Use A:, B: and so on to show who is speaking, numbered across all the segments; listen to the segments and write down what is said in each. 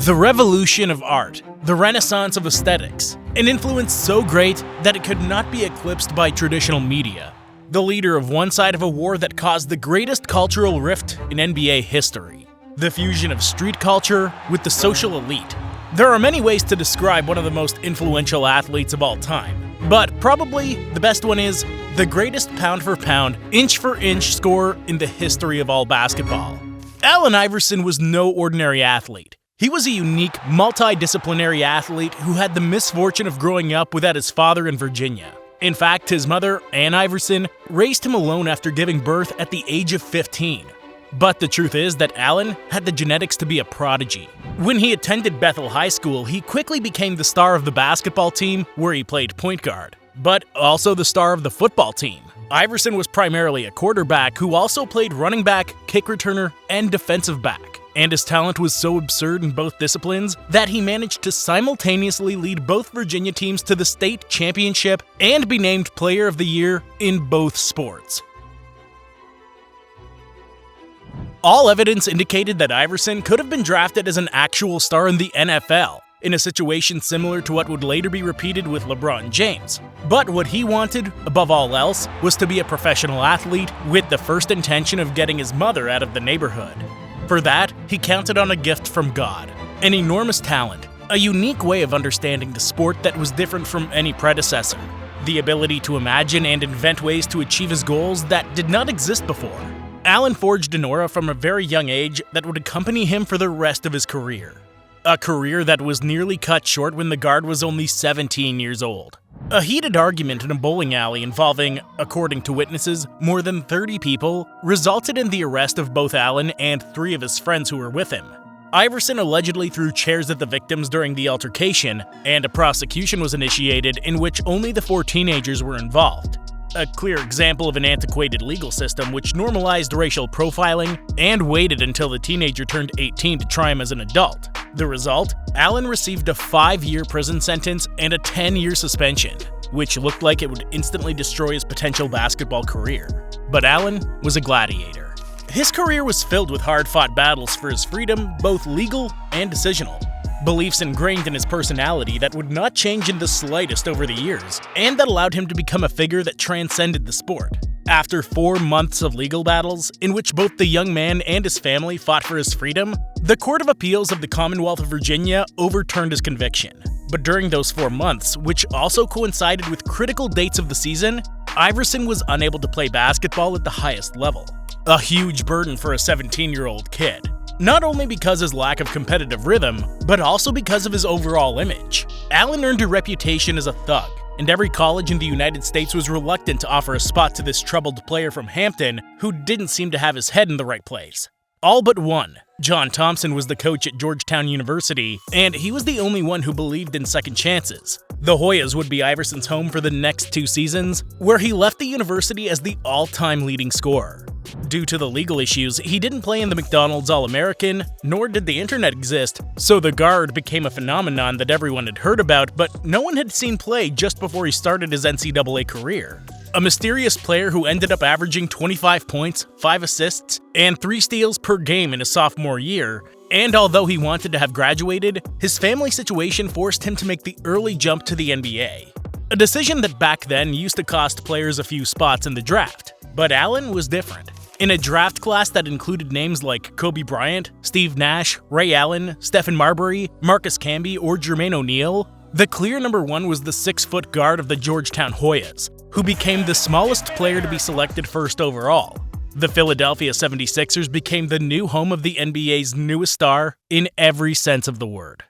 A: The revolution of art, the renaissance of aesthetics, an influence so great that it could not be eclipsed by traditional media. The leader of one side of a war that caused the greatest cultural rift in NBA history. The fusion of street culture with the social elite. There are many ways to describe one of the most influential athletes of all time, but probably the best one is the greatest pound-for-pound, inch-for-inch scorer in the history of all basketball. Allen Iverson was no ordinary athlete. He was a unique, multidisciplinary athlete who had the misfortune of growing up without his father in Virginia. In fact, his mother, Ann Iverson, raised him alone after giving birth at the age of 15. But the truth is that Allen had the genetics to be a prodigy. When he attended Bethel High School, he quickly became the star of the basketball team, where he played point guard, but also the star of the football team. Iverson was primarily a quarterback who also played running back, kick returner, and defensive back. And his talent was so absurd in both disciplines that he managed to simultaneously lead both Virginia teams to the state championship and be named Player of the Year in both sports. All evidence indicated that Iverson could have been drafted as an actual star in the NFL, in a situation similar to what would later be repeated with LeBron James. But what he wanted, above all else, was to be a professional athlete with the first intention of getting his mother out of the neighborhood. For that, he counted on a gift from God, an enormous talent, a unique way of understanding the sport that was different from any predecessor, the ability to imagine and invent ways to achieve his goals that did not exist before. Allen forged an aura from a very young age that would accompany him for the rest of his career. A career that was nearly cut short when the guard was only 17 years old. A heated argument in a bowling alley involving, according to witnesses, more than 30 people resulted in the arrest of both Allen and 3 of his friends who were with him. Iverson allegedly threw chairs at the victims during the altercation, and a prosecution was initiated in which only the 4 teenagers were involved. A clear example of an antiquated legal system which normalized racial profiling and waited until the teenager turned 18 to try him as an adult. The result? Allen received a 5-year prison sentence and a 10-year suspension, which looked like it would instantly destroy his potential basketball career. But Allen was a gladiator. His career was filled with hard-fought battles for his freedom, both legal and decisional. Beliefs ingrained in his personality that would not change in the slightest over the years, and that allowed him to become a figure that transcended the sport. After 4 months of legal battles, in which both the young man and his family fought for his freedom, the Court of Appeals of the Commonwealth of Virginia overturned his conviction. But during those 4 months, which also coincided with critical dates of the season, Iverson was unable to play basketball at the highest level. A huge burden for a 17-year-old kid. Not only because of his lack of competitive rhythm, but also because of his overall image. Allen earned a reputation as a thug, and every college in the United States was reluctant to offer a spot to this troubled player from Hampton who didn't seem to have his head in the right place. All but one. John Thompson was the coach at Georgetown University, and he was the only one who believed in second chances. The Hoyas would be Iverson's home for the next 2 seasons, where he left the university as the all-time leading scorer. Due to the legal issues, he didn't play in the McDonald's All-American, nor did the internet exist, so the guard became a phenomenon that everyone had heard about, but no one had seen play just before he started his NCAA career. A mysterious player who ended up averaging 25 points, 5 assists, and 3 steals per game in his sophomore year, and although he wanted to have graduated, his family situation forced him to make the early jump to the NBA. A decision that back then used to cost players a few spots in the draft. But Allen was different. In a draft class that included names like Kobe Bryant, Steve Nash, Ray Allen, Stephen Marbury, Marcus Camby, or Jermaine O'Neal, the clear number 1 was the 6-foot guard of the Georgetown Hoyas, who became the smallest player to be selected first overall. The Philadelphia 76ers became the new home of the NBA's newest star in every sense of the word.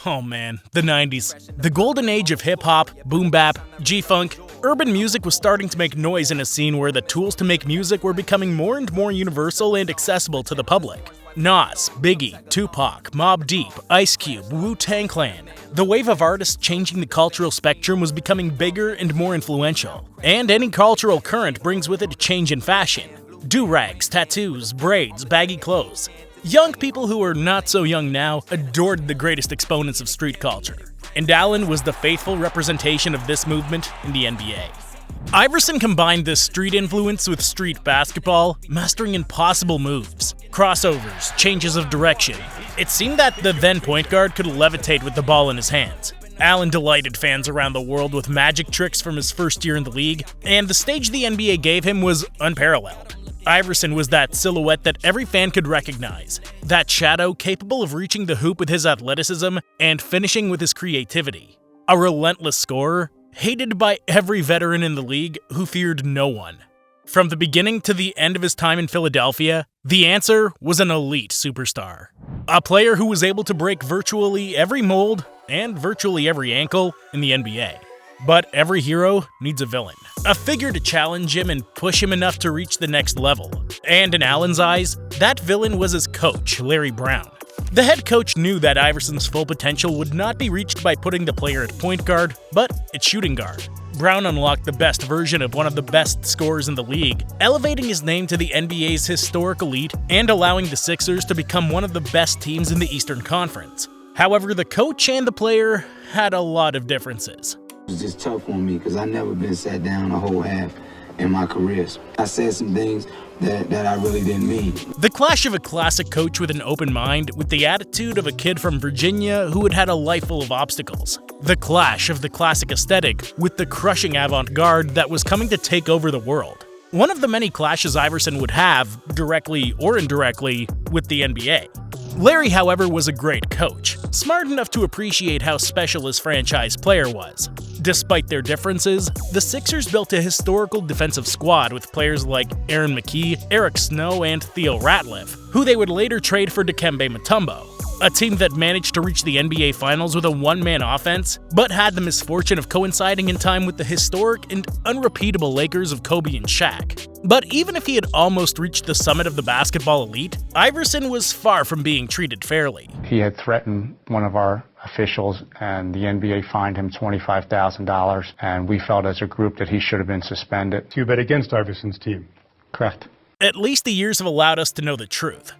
A: Oh man, the 90s. The golden age of hip-hop, boom-bap, G-funk, urban music was starting to make noise in a scene where the tools to make music were becoming more and more universal and accessible to the public. Nas, Biggie, Tupac, Mobb Deep, Ice Cube, Wu-Tang Clan. The wave of artists changing the cultural spectrum was becoming bigger and more influential. And any cultural current brings with it a change in fashion. Do-rags, tattoos, braids, baggy clothes. Young people who are not so young now adored the greatest exponents of street culture. And Allen was the faithful representation of this movement in the NBA. Iverson combined this street influence with street basketball, mastering impossible moves, crossovers, changes of direction. It seemed that the then point guard could levitate with the ball in his hands. Allen delighted fans around the world with magic tricks from his first year in the league, and the stage the NBA gave him was unparalleled. Iverson was that silhouette that every fan could recognize, that shadow capable of reaching the hoop with his athleticism and finishing with his creativity. A relentless scorer, hated by every veteran in the league who feared no one. From the beginning to the end of his time in Philadelphia, the answer was an elite superstar. A player who was able to break virtually every mold and virtually every ankle in the NBA. But every hero needs a villain. A figure to challenge him and push him enough to reach the next level. And in Allen's eyes, that villain was his coach, Larry Brown. The head coach knew that Iverson's full potential would not be reached by putting the player at point guard, but at shooting guard. Brown unlocked the best version of one of the best scorers in the league, elevating his name to the NBA's historic elite and allowing the Sixers to become one of the best teams in the Eastern Conference. However, the coach and the player had a lot of differences.
B: It was just tough on me because I never been sat down a whole half in my career. I said some things that I really didn't mean.
A: The clash of a classic coach with an open mind with the attitude of a kid from Virginia who had had a life full of obstacles. The clash of the classic aesthetic with the crushing avant-garde that was coming to take over the world. One of the many clashes Iverson would have, directly or indirectly, with the NBA. Larry, however, was a great coach, smart enough to appreciate how special his franchise player was. Despite their differences, the Sixers built a historical defensive squad with players like Aaron McKie, Eric Snow, and Theo Ratliff, who they would later trade for Dikembe Mutombo. A team that managed to reach the NBA Finals with a one-man offense, but had the misfortune of coinciding in time with the historic and unrepeatable Lakers of Kobe and Shaq. But even if he had almost reached the summit of the basketball elite, Iverson was far from being treated fairly.
C: He had threatened one of our officials, and the NBA fined him $25,000, and we felt as a group that he should have been suspended.
D: You bet against Iverson's team.
C: Correct.
A: At least the years have allowed us to know the truth.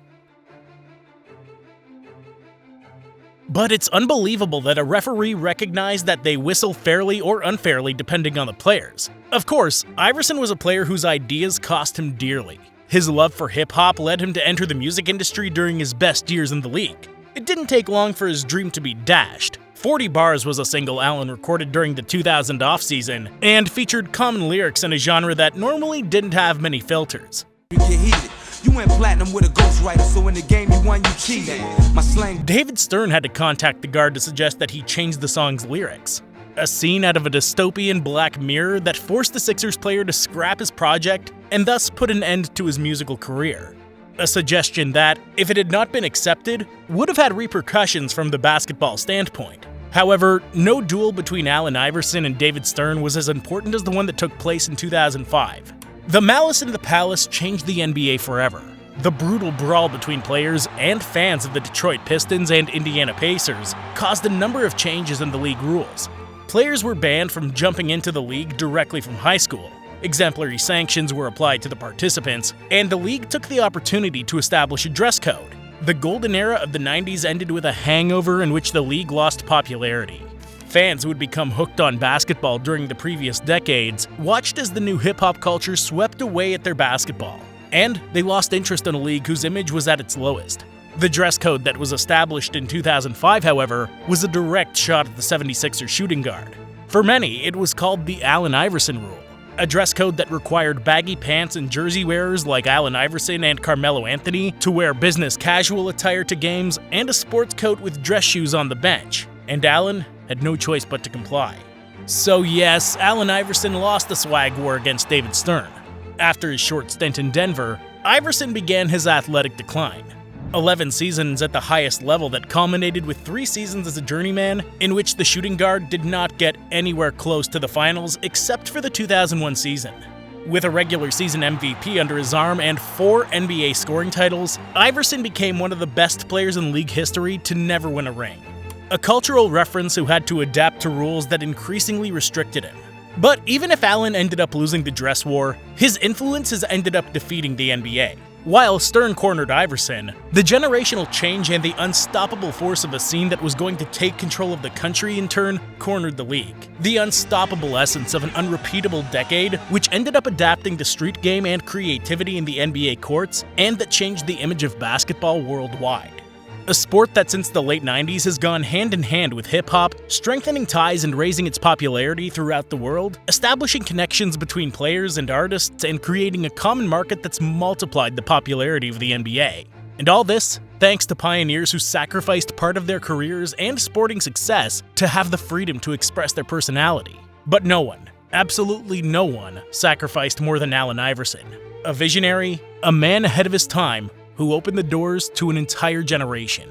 A: But it's unbelievable that a referee recognized that they whistle fairly or unfairly depending on the players. Of course, Iverson was a player whose ideas cost him dearly. His love for hip-hop led him to enter the music industry during his best years in the league. It didn't take long for his dream to be dashed. 40 Bars was a single Allen recorded during the 2000 offseason and featured common lyrics in a genre that normally didn't have many filters.
E: You went platinum with a ghostwriter, so in the game you won, you cheated. My slang.
A: David Stern had to contact the guard to suggest that he change the song's lyrics. A scene out of a dystopian Black Mirror that forced the Sixers player to scrap his project and thus put an end to his musical career. A suggestion that, if it had not been accepted, would have had repercussions from the basketball standpoint. However, no duel between Allen Iverson and David Stern was as important as the one that took place in 2005. The Malice in the Palace changed the NBA forever. The brutal brawl between players and fans of the Detroit Pistons and Indiana Pacers caused a number of changes in the league rules. Players were banned from jumping into the league directly from high school. Exemplary sanctions were applied to the participants, and the league took the opportunity to establish a dress code. The golden era of the 90s ended with a hangover in which the league lost popularity. Fans who had become hooked on basketball during the previous decades watched as the new hip-hop culture swept away at their basketball, and they lost interest in a league whose image was at its lowest. The dress code that was established in 2005, however, was a direct shot at the 76ers shooting guard. For many, it was called the Allen Iverson rule, a dress code that required baggy pants and jersey wearers like Allen Iverson and Carmelo Anthony to wear business casual attire to games and a sports coat with dress shoes on the bench, and Allen had no choice but to comply. So yes, Allen Iverson lost the swag war against David Stern. After his short stint in Denver, Iverson began his athletic decline. 11 seasons at the highest level that culminated with 3 seasons as a journeyman, in which the shooting guard did not get anywhere close to the finals except for the 2001 season. With a regular season MVP under his arm and 4 NBA scoring titles, Iverson became one of the best players in league history to never win a ring. A cultural reference who had to adapt to rules that increasingly restricted him. But even if Allen ended up losing the dress war, his influence has ended up defeating the NBA. While Stern cornered Iverson, the generational change and the unstoppable force of a scene that was going to take control of the country in turn cornered the league. The unstoppable essence of an unrepeatable decade, which ended up adapting the street game and creativity in the NBA courts, and that changed the image of basketball worldwide. A sport that since the late 90s has gone hand in hand with hip-hop, strengthening ties and raising its popularity throughout the world, establishing connections between players and artists, and creating a common market that's multiplied the popularity of the NBA. And all this thanks to pioneers who sacrificed part of their careers and sporting success to have the freedom to express their personality. But no one, absolutely no one, sacrificed more than Allen Iverson. A visionary, a man ahead of his time, who opened the doors to an entire generation.